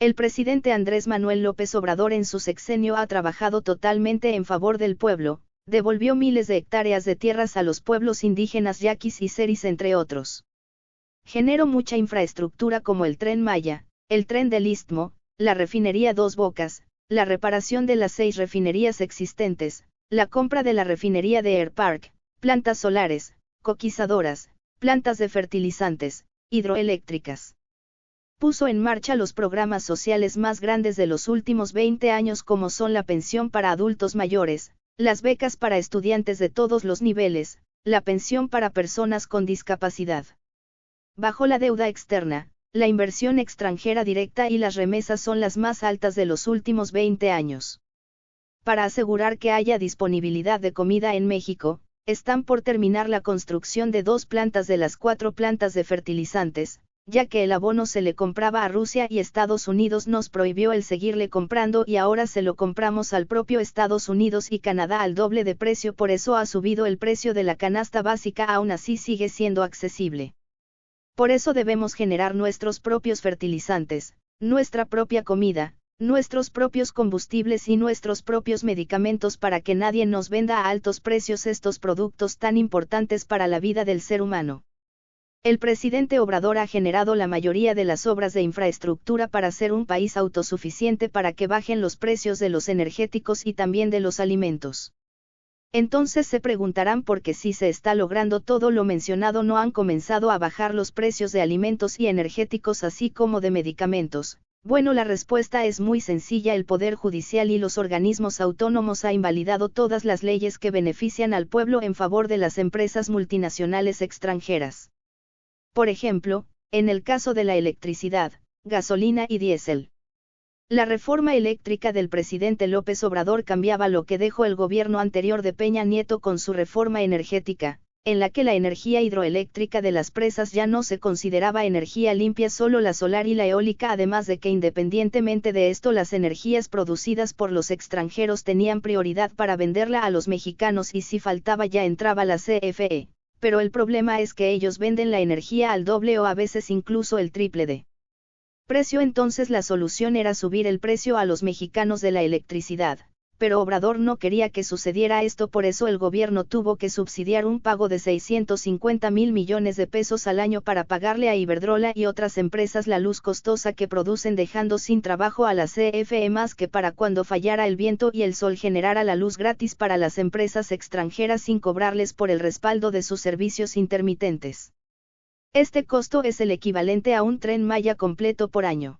El presidente Andrés Manuel López Obrador en su sexenio ha trabajado totalmente en favor del pueblo, devolvió miles de hectáreas de tierras a los pueblos indígenas yaquis y seris entre otros. Generó mucha infraestructura como el Tren Maya, el Tren del Istmo, la refinería Dos Bocas, la reparación de las 6 refinerías existentes, la compra de la refinería de Air Park, plantas solares, coquizadoras, plantas de fertilizantes, hidroeléctricas. Puso en marcha los programas sociales más grandes de los últimos 20 años como son la pensión para adultos mayores, las becas para estudiantes de todos los niveles, la pensión para personas con discapacidad. Bajó la deuda externa, la inversión extranjera directa y las remesas son las más altas de los últimos 20 años. Para asegurar que haya disponibilidad de comida en México, están por terminar la construcción de 2 plantas de las 4 plantas de fertilizantes, ya que el abono se le compraba a Rusia y Estados Unidos nos prohibió el seguirle comprando y ahora se lo compramos al propio Estados Unidos y Canadá al doble de precio, por eso ha subido el precio de la canasta básica, aún así sigue siendo accesible. Por eso debemos generar nuestros propios fertilizantes, nuestra propia comida, nuestros propios combustibles y nuestros propios medicamentos para que nadie nos venda a altos precios estos productos tan importantes para la vida del ser humano. El presidente Obrador ha generado la mayoría de las obras de infraestructura para ser un país autosuficiente para que bajen los precios de los energéticos y también de los alimentos. Entonces se preguntarán por qué si se está logrando todo lo mencionado no han comenzado a bajar los precios de alimentos y energéticos así como de medicamentos. Bueno, la respuesta es muy sencilla: el Poder Judicial y los organismos autónomos ha invalidado todas las leyes que benefician al pueblo en favor de las empresas multinacionales extranjeras. Por ejemplo, en el caso de la electricidad, gasolina y diésel. La reforma eléctrica del presidente López Obrador cambiaba lo que dejó el gobierno anterior de Peña Nieto con su reforma energética, en la que la energía hidroeléctrica de las presas ya no se consideraba energía limpia, solo la solar y la eólica, además de que independientemente de esto las energías producidas por los extranjeros tenían prioridad para venderla a los mexicanos y si faltaba ya entraba la CFE. Pero el problema es que ellos venden la energía al doble o a veces incluso el triple de precio. Entonces la solución era subir el precio a los mexicanos de la electricidad, pero Obrador no quería que sucediera esto, por eso el gobierno tuvo que subsidiar un pago de 650,000 millones de pesos al año para pagarle a Iberdrola y otras empresas la luz costosa que producen, dejando sin trabajo a la CFE, más que para cuando fallara el viento y el sol generara la luz gratis para las empresas extranjeras sin cobrarles por el respaldo de sus servicios intermitentes. Este costo es el equivalente a un Tren Maya completo por año.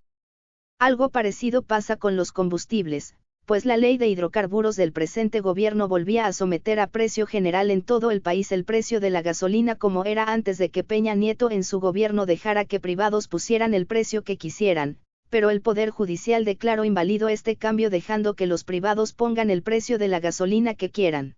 Algo parecido pasa con los combustibles, pues la ley de hidrocarburos del presente gobierno volvía a someter a precio general en todo el país el precio de la gasolina como era antes de que Peña Nieto en su gobierno dejara que privados pusieran el precio que quisieran, pero el Poder Judicial declaró inválido este cambio dejando que los privados pongan el precio de la gasolina que quieran.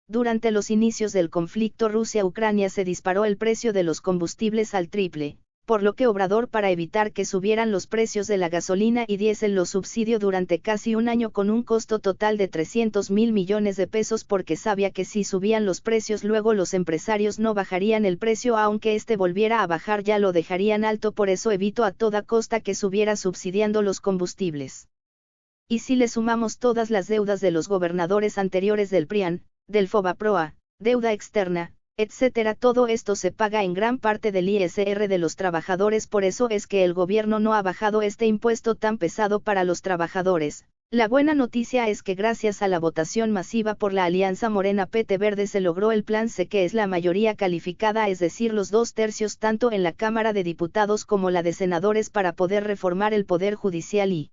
Durante los inicios del conflicto Rusia-Ucrania se disparó el precio de los combustibles al triple, por lo que Obrador, para evitar que subieran los precios de la gasolina y diésel, los subsidió durante casi un año con un costo total de 300,000 millones de pesos, porque sabía que si subían los precios luego los empresarios no bajarían el precio, aunque este volviera a bajar ya lo dejarían alto, por eso evitó a toda costa que subiera subsidiando los combustibles. Y si le sumamos todas las deudas de los gobernadores anteriores del PRIAN, del FOBAPROA, deuda externa, etcétera, todo esto se paga en gran parte del ISR de los trabajadores, por eso es que el gobierno no ha bajado este impuesto tan pesado para los trabajadores. La buena noticia es que gracias a la votación masiva por la alianza Morena-PT Verde se logró el Plan C, que es la mayoría calificada, es decir, los 2/3 tanto en la Cámara de Diputados como la de Senadores, para poder reformar el Poder Judicial y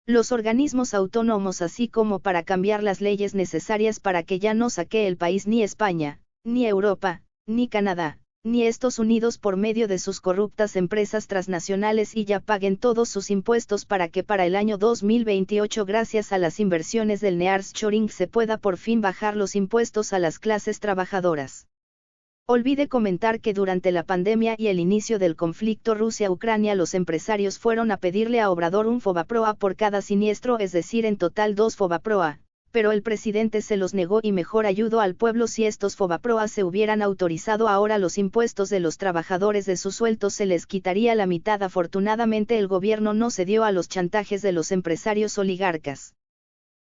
los organismos autónomos, así como para cambiar las leyes necesarias para que ya no saquee el país ni España, ni Europa, ni Canadá, ni Estados Unidos por medio de sus corruptas empresas transnacionales y ya paguen todos sus impuestos, para que para el año 2028, gracias a las inversiones del nearshoring, se pueda por fin bajar los impuestos a las clases trabajadoras. Olvidé comentar que durante la pandemia y el inicio del conflicto Rusia-Ucrania los empresarios fueron a pedirle a Obrador un FOBAPROA por cada siniestro, es decir, en total 2 FOBAPROA, pero el presidente se los negó y mejor ayudó al pueblo. Si estos Fobaproa se hubieran autorizado ahora los impuestos de los trabajadores de sus sueldos se les quitaría la mitad. Afortunadamente el gobierno no cedió a los chantajes de los empresarios oligarcas.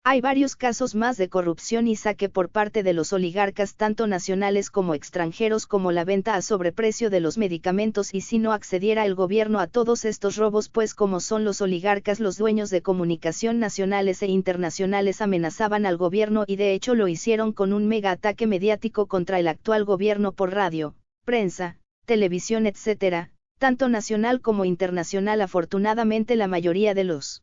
Hay varios casos más de corrupción y saque por parte de los oligarcas tanto nacionales como extranjeros, como la venta a sobreprecio de los medicamentos, y si no accediera el gobierno a todos estos robos, pues como son los oligarcas los dueños de comunicación nacionales e internacionales, amenazaban al gobierno y de hecho lo hicieron con un mega ataque mediático contra el actual gobierno por radio, prensa, televisión, etc., tanto nacional como internacional. Afortunadamente la mayoría de los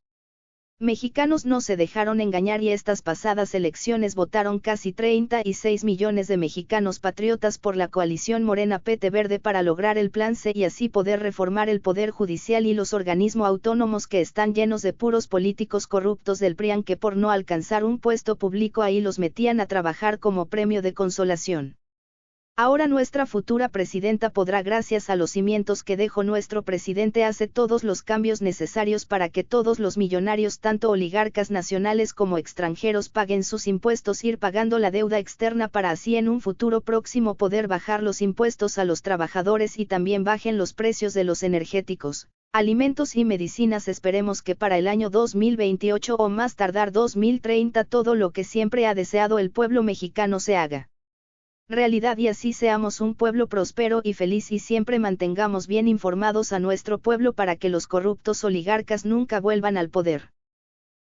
mexicanos no se dejaron engañar y estas pasadas elecciones votaron casi 36 millones de mexicanos patriotas por la coalición Morena PT Verde para lograr el Plan C y así poder reformar el Poder Judicial y los organismos autónomos que están llenos de puros políticos corruptos del PRIAN que por no alcanzar un puesto público ahí los metían a trabajar como premio de consolación. Ahora nuestra futura presidenta podrá, gracias a los cimientos que dejó nuestro presidente, hacer todos los cambios necesarios para que todos los millonarios, tanto oligarcas nacionales como extranjeros, paguen sus impuestos, ir pagando la deuda externa para así en un futuro próximo poder bajar los impuestos a los trabajadores y también bajen los precios de los energéticos, alimentos y medicinas. Esperemos que para el año 2028 o más tardar 2030 todo lo que siempre ha deseado el pueblo mexicano se haga realidad y así seamos un pueblo próspero y feliz y siempre mantengamos bien informados a nuestro pueblo para que los corruptos oligarcas nunca vuelvan al poder.